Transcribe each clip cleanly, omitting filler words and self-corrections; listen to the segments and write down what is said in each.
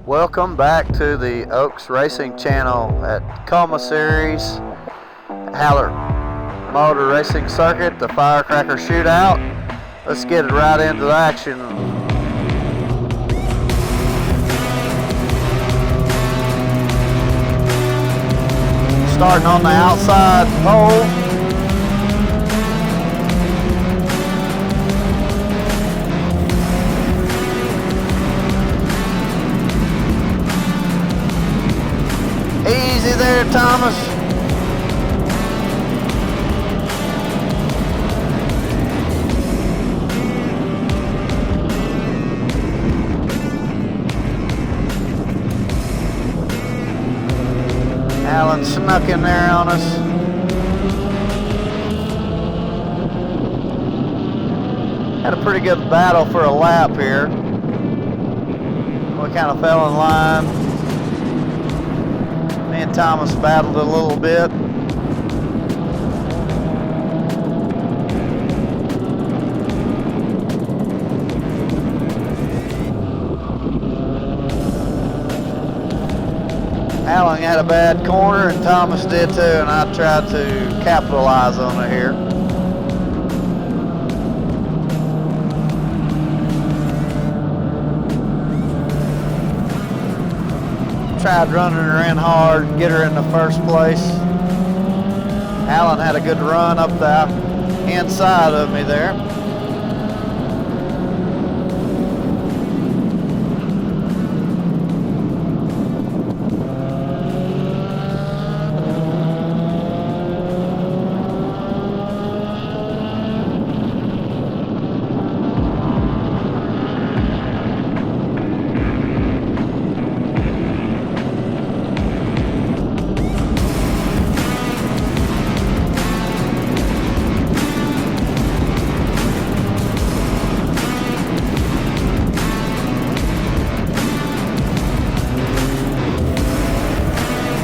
Welcome back to the Oaks Racing Channel at Coma Series, Hallett Motor Racing Circuit, the Firecracker Shootout. Let's get it right into the action. Starting on the outside pole. Easy there, Thomas. Alan snuck in there on us. Had a pretty good battle for a lap here. We kind of fell in line. Me and Thomas battled a little bit. Alan had a bad corner and Thomas did too, and I tried to capitalize on it here. Tried running her in hard, get her in the first place. Alan had a good run up the inside of me there.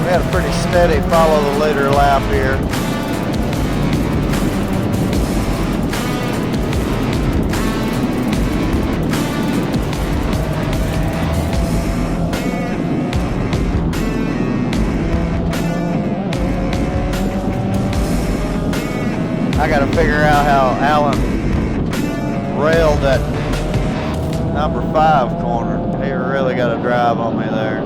We had a pretty steady follow the leader lap here. I got to figure out how Alan railed that number 5 corner. He really got a drive on me there.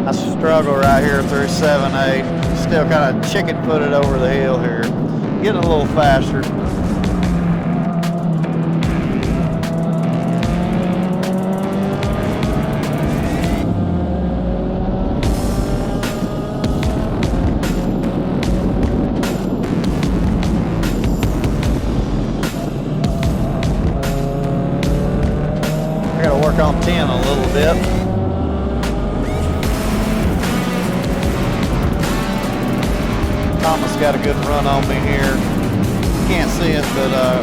I struggle right here through 7-8. Still kind of chicken-footed over the hill here. Getting a little faster. I got to work on 10 a little bit. Thomas got a good run on me here. Can't see it, but I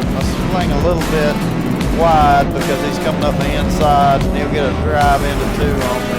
swing a little bit wide because he's coming up the inside and he'll get a drive into 2 on me.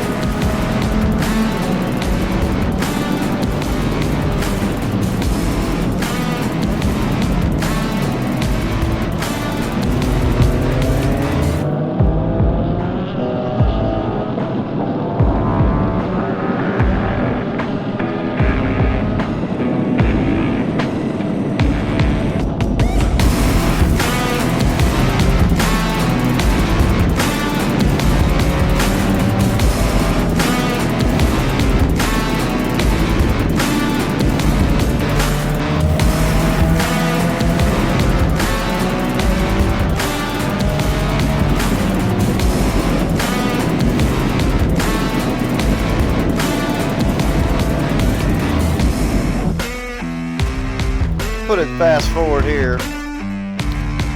Put it fast forward here.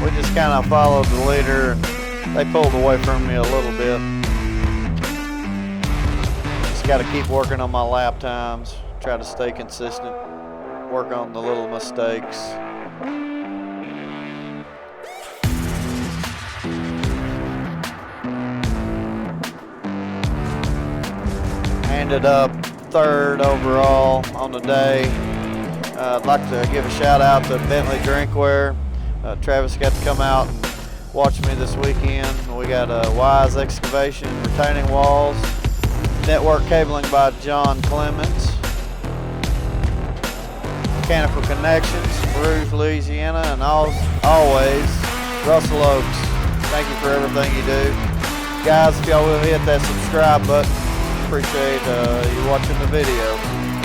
We just kind of followed the leader and they pulled away from me a little bit. Just got to keep working on my lap times, try to stay consistent, work on the little mistakes. Ended up 3rd overall on the day. I'd like to give a shout out to Bentley Drinkware. Travis got to come out and watch me this weekend. We got Wise Excavation, retaining walls, network cabling by John Clements, Mechanical Connections, Bruges, Louisiana, and always Russell Oaks. Thank you for everything you do. Guys, if y'all will hit that subscribe button, appreciate you watching the video.